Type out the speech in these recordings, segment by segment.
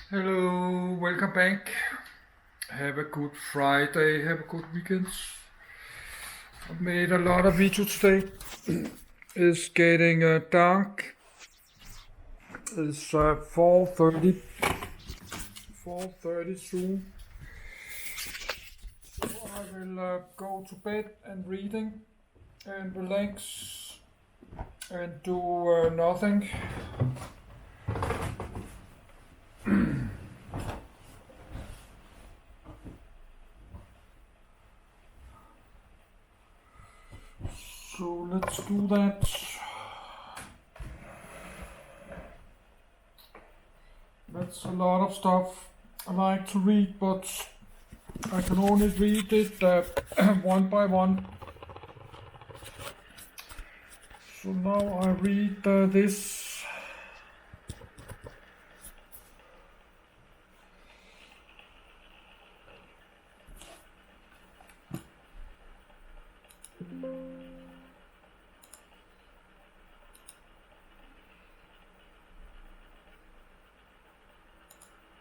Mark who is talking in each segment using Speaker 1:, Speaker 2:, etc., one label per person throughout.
Speaker 1: Hello, welcome back. Have a good Friday, have a good weekend. I've made a lot of videos today. It's getting dark. It's 4:30 soon. So I will go to bed and reading and relax and do nothing. So let's do that. That's a lot of stuff I like to read, but I can only read it one by one. So now I read this.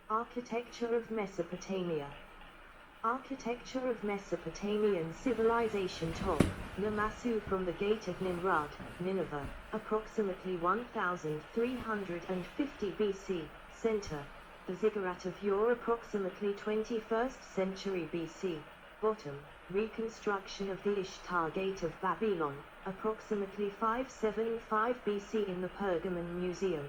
Speaker 2: Architecture of Mesopotamia. Architecture of Mesopotamian civilization Top, Lamassu from the Gate of Nimrod, Nineveh, approximately 1350 BC, center. The ziggurat of Ur approximately 21st century BC, bottom. Reconstruction of the Ishtar Gate of Babylon, approximately 575 BC in the Pergamon Museum.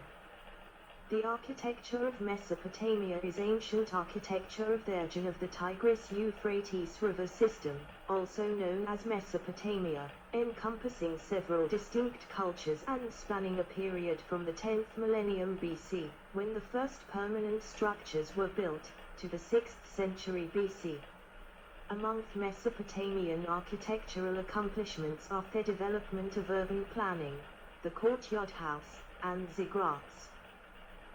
Speaker 2: The architecture of Mesopotamia is ancient architecture of the region of the Tigris-Euphrates river system, also known as Mesopotamia, encompassing several distinct cultures and spanning a period from the 10th millennium BC, when the first permanent structures were built, to the 6th century BC. Among Mesopotamian architectural accomplishments are the development of urban planning, the courtyard house, and ziggurats.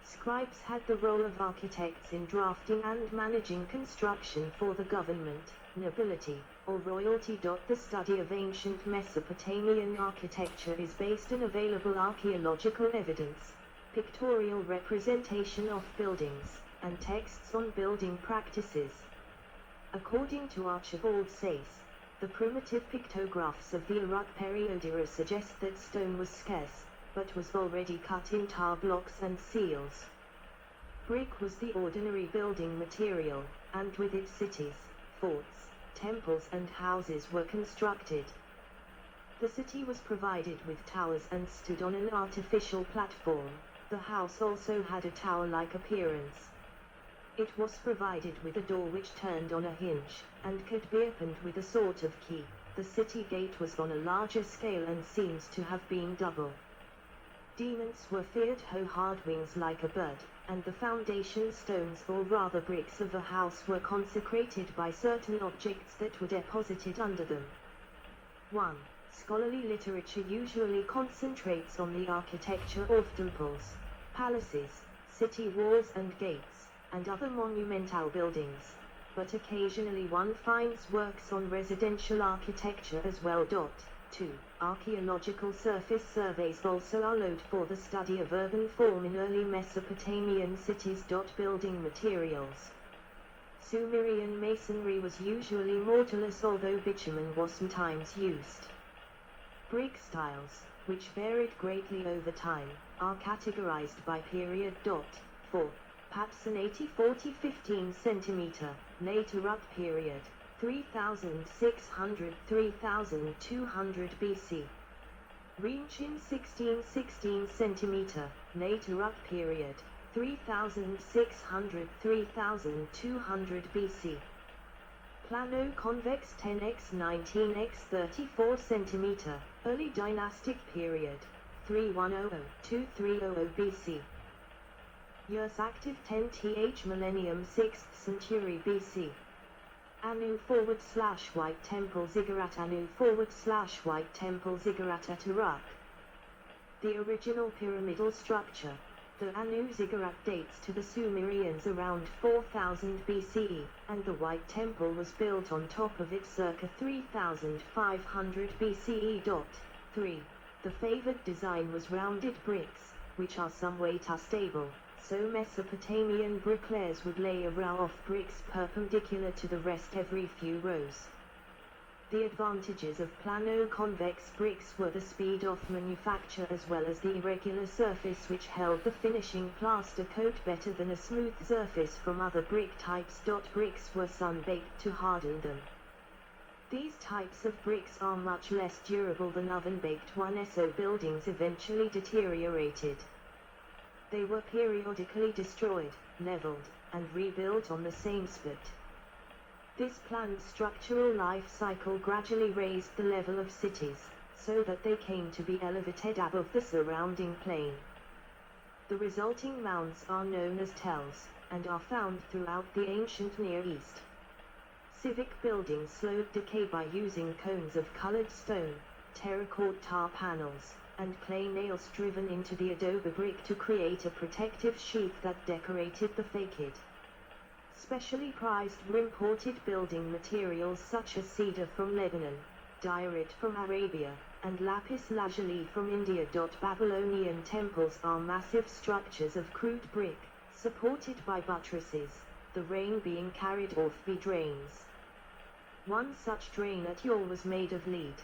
Speaker 2: Scribes had the role of architects in drafting and managing construction for the government, nobility, or royalty. The study of ancient Mesopotamian architecture is based on available archaeological evidence, pictorial representation of buildings, and texts on building practices. According to Archibald Sayce, the primitive pictographs of the Uruk period era suggest that stone was scarce, but was already cut in tar blocks and seals. Brick was the ordinary building material, and with it cities, forts, temples and houses were constructed. The city was provided with towers and stood on an artificial platform. The house also had a tower-like appearance. It was provided with a door which turned on a hinge, and could be opened with a sort of key. The city gate was on a larger scale and seems to have been double. Demons were feared hard wings like a bird, and the foundation stones or rather bricks of a house were consecrated by certain objects that were deposited under them. 1. Scholarly literature usually concentrates on the architecture of temples, palaces, city walls and gates, and other monumental buildings, but occasionally one finds works on residential architecture as well. 2. Archaeological surface surveys also allowed for the study of urban form in early Mesopotamian cities. Building materials. Sumerian masonry was usually mortarless, although bitumen was sometimes used. Brick styles, which varied greatly over time, are categorized by period. 4. Patson 80-40 15 cm, late Uruk period, 3600-3200 BC. Rinchin 16-16 cm, late Uruk period, 3600-3200 BC. Plano convex 10x-19x 34 cm, early dynastic period, 3100-2300 BC. Years active 10th millennium 6th century BC. Anu / White Temple Ziggurat Anu / White Temple Ziggurat at Uruk. The original pyramidal structure, the Anu ziggurat, dates to the Sumerians around 4000 BCE, and the White Temple was built on top of it circa 3500 BCE. 3. The favored design was rounded bricks, which are somewhat stable, so Mesopotamian bricklayers would lay a row of bricks perpendicular to the rest every few rows. The advantages of plano-convex bricks were the speed of manufacture as well as the irregular surface which held the finishing plaster coat better than a smooth surface from other brick types. Bricks were sun-baked to harden them. These types of bricks are much less durable than oven-baked ones, so buildings eventually deteriorated. They were periodically destroyed, leveled, and rebuilt on the same spot. This planned structural life cycle gradually raised the level of cities, so that they came to be elevated above the surrounding plain. The resulting mounds are known as tells, and are found throughout the ancient Near East. Civic buildings slowed decay by using cones of colored stone, terracotta panels, and clay nails driven into the adobe brick to create a protective sheath that decorated the facade. Specially prized were imported building materials such as cedar from Lebanon, diorite from Arabia, and lapis lazuli from India. Babylonian temples are massive structures of crude brick, supported by buttresses, the rain being carried off by drains. One such drain at Ur was made of lead.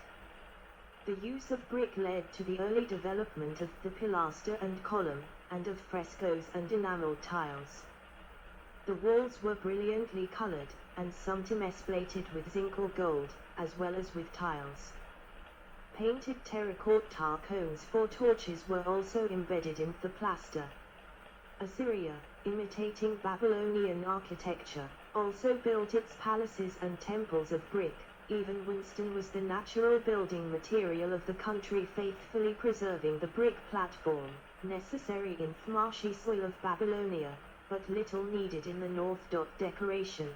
Speaker 2: The use of brick led to the early development of the pilaster and column, and of frescoes and enameled tiles. The walls were brilliantly colored, and sometimes plated with zinc or gold, as well as with tiles. Painted terracotta cones for torches were also embedded in the plaster. Assyria, imitating Babylonian architecture, also built its palaces and temples of brick. Even Winston was the natural building material of the country, faithfully preserving the brick platform, necessary in the marshy soil of Babylonia, but little needed in the north. Decoration.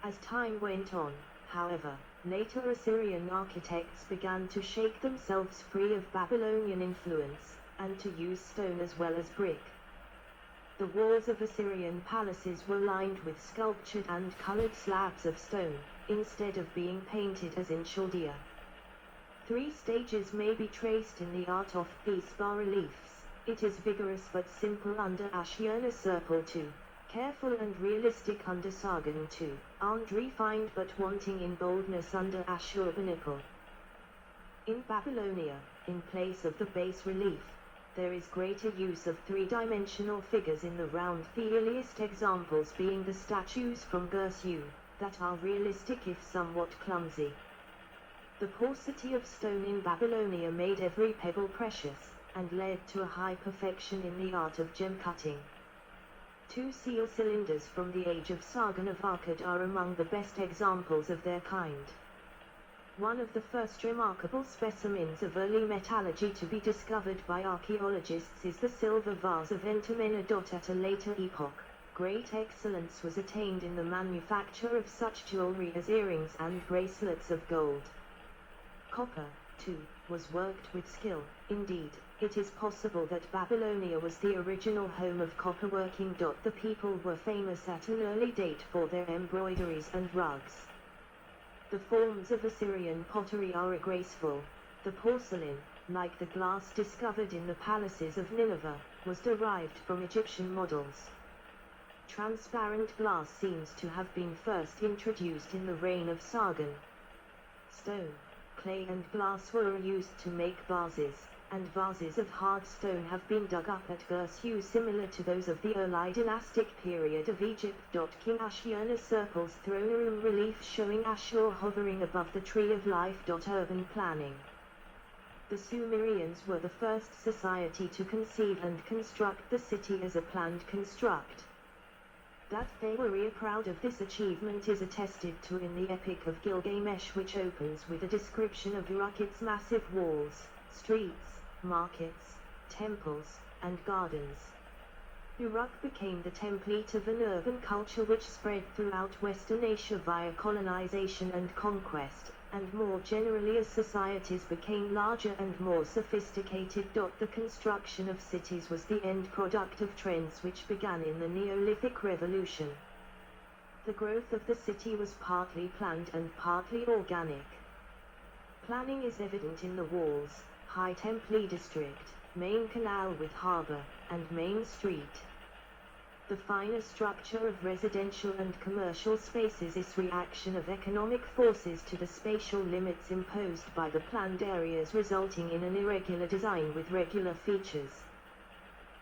Speaker 2: As time went on, however, later Assyrian architects began to shake themselves free of Babylonian influence, and to use stone as well as brick. The walls of Assyrian palaces were lined with sculptured and colored slabs of stone, instead of being painted as in Chaldea. 3 stages may be traced in the art of these bas-reliefs. It is vigorous but simple under Ashurnasirpal II, careful and realistic under Sargon II, and refined but wanting in boldness under Ashurbanipal. In Babylonia, in place of the bas relief, there is greater use of 3-dimensional figures in the round, the earliest examples being the statues from Gersu, that are realistic if somewhat clumsy. The paucity of stone in Babylonia made every pebble precious, and led to a high perfection in the art of gem cutting. 2 seal cylinders from the age of Sargon of Akkad are among the best examples of their kind. One of the first remarkable specimens of early metallurgy to be discovered by archaeologists is the silver vase of Entemena. At a later epoch, great excellence was attained in the manufacture of such jewelry as earrings and bracelets of gold. Copper, too, was worked with skill. Indeed, it is possible that Babylonia was the original home of copperworking. The people were famous at an early date for their embroideries and rugs. The forms of Assyrian pottery are graceful. The porcelain, like the glass discovered in the palaces of Nineveh, was derived from Egyptian models. Transparent glass seems to have been first introduced in the reign of Sargon. Stone, clay and glass were used to make vases, and vases of hard stone have been dug up at Gersu similar to those of the early dynastic period of Egypt. King Ashurnasirpal's throne room relief showing Ashur hovering above the tree of life. Urban planning. The Sumerians were the first society to conceive and construct the city as a planned construct. That they were really proud of this achievement is attested to in the Epic of Gilgamesh, which opens with a description of Uruk's massive walls, streets, markets, temples, and gardens. Uruk became the template of an urban culture which spread throughout Western Asia via colonization and conquest, and more generally as societies became larger and more sophisticated. The construction of cities was the end product of trends which began in the Neolithic Revolution. The growth of the city was partly planned and partly organic. Planning is evident in the walls, High Temple District, Main Canal with harbour, and Main Street. The finer structure of residential and commercial spaces is reaction of economic forces to the spatial limits imposed by the planned areas, resulting in an irregular design with regular features.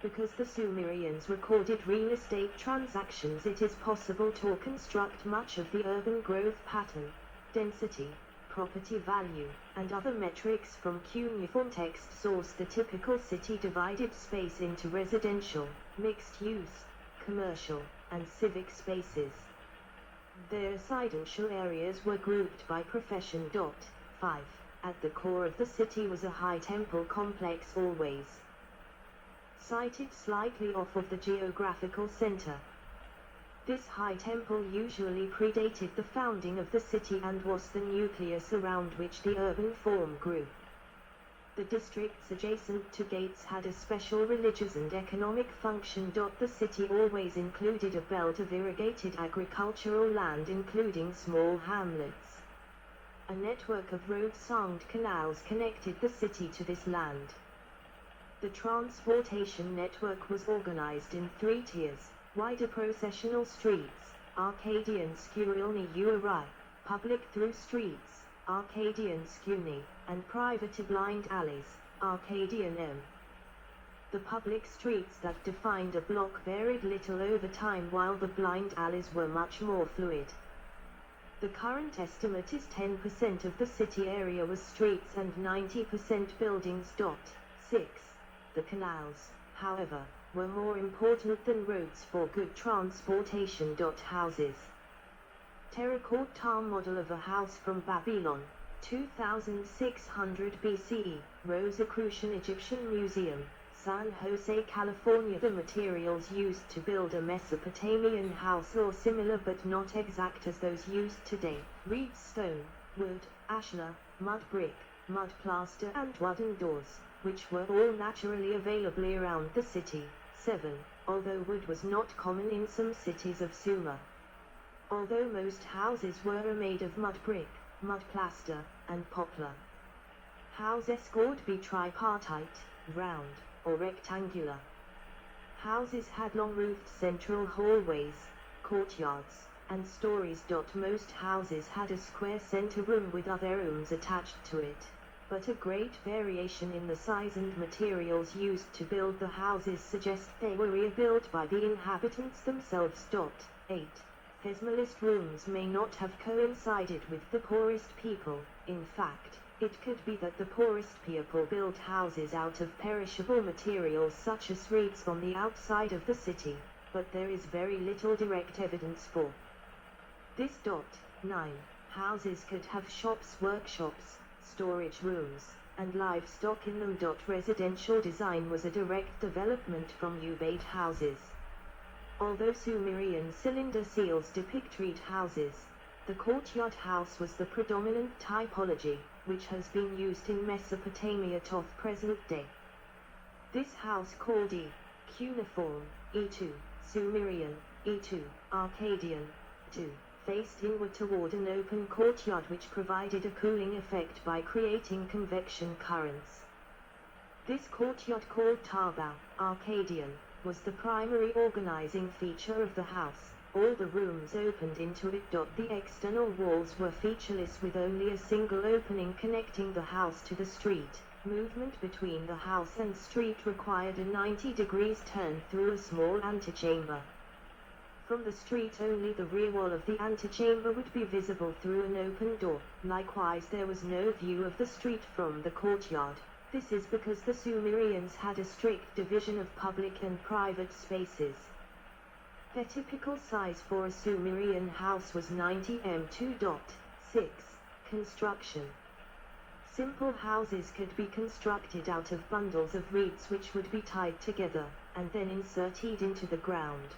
Speaker 2: Because the Sumerians recorded real estate transactions, it is possible to construct much of the urban growth pattern, density, property value, and other metrics from cuneiform text source. The typical city divided space into residential, mixed use, commercial, and civic spaces. Their residential areas were grouped by profession. 5. At the core of the city was a high temple complex, always sited slightly off of the geographical center. This high temple usually predated the founding of the city and was the nucleus around which the urban form grew. The districts adjacent to gates had a special religious and economic function. The city always included a belt of irrigated agricultural land, including small hamlets. A network of roads and canals connected the city to this land. The transportation network was organized in 3 tiers: wider processional streets, Arcadian Scurilni Uri, public through streets, Arcadian Scuni, and private blind alleys, Arcadian M. The public streets that defined a block varied little over time, while the blind alleys were much more fluid. The current estimate is 10% of the city area was streets and 90% buildings. 6. The canals, however, were more important than roads for good transportation. Houses. Terracotta model of a house from Babylon, 2600 BCE, Rosicrucian Egyptian Museum, San Jose, California. The materials used to build a Mesopotamian house are similar but not exact as those used today: reed stone, wood, ashlar, mud brick, mud plaster, and wooden doors, which were all naturally available around the city. 7. Although wood was not common in some cities of Sumer. Although most houses were made of mud brick, mud plaster, and poplar. Houses could be tripartite, round, or rectangular. Houses had long-roofed central hallways, courtyards, and stories. Most houses had a square center room with other rooms attached to it, but a great variation in the size and materials used to build the houses suggests they were rebuilt by the inhabitants themselves. 8. Pessimalist rooms may not have coincided with the poorest people. In fact, it could be that the poorest people built houses out of perishable materials such as reeds on the outside of the city, but there is very little direct evidence for this. 9. Houses could have shops, workshops, storage rooms, and livestock in them. Residential design was a direct development from Ubaid houses. Although Sumerian cylinder seals depict reed houses, the courtyard house was the predominant typology, which has been used in Mesopotamia to present day. This house called cuneiform, E2, Sumerian, E2, Arcadian, 2, faced inward toward an open courtyard which provided a cooling effect by creating convection currents. This courtyard, called Tarbau, Arcadian, was the primary organizing feature of the house. All the rooms opened into it. The external walls were featureless with only a single opening connecting the house to the street. Movement between the house and street required a 90 degrees turn through a small antechamber. From the street only the rear wall of the antechamber would be visible through an open door. Likewise, there was no view of the street from the courtyard. This is because the Sumerians had a strict division of public and private spaces. The typical size for a Sumerian house was 90 m. 2.6. Construction. Simple houses could be constructed out of bundles of reeds which would be tied together, and then inserted into the ground.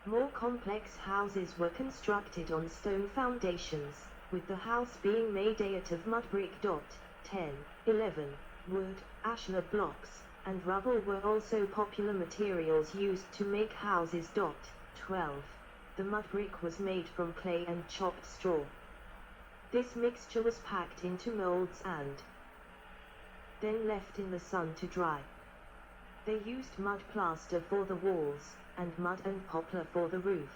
Speaker 2: More complex houses were constructed on stone foundations, with the house being made out of mud brick. 10. 11. Wood, ashlar blocks, and rubble were also popular materials used to make houses. 12. The mud brick was made from clay and chopped straw. This mixture was packed into molds and then left in the sun to dry. They used mud plaster for the walls, and mud and poplar for the roof.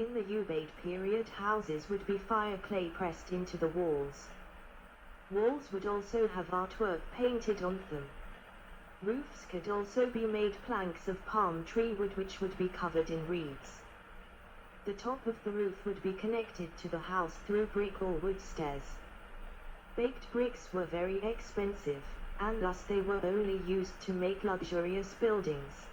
Speaker 2: In the Ubaid period, houses would be fire clay pressed into the walls. Walls would also have artwork painted on them. Roofs could also be made planks of palm tree wood which would be covered in reeds. The top of the roof would be connected to the house through brick or wood stairs. Baked bricks were very expensive, and thus they were only used to make luxurious buildings.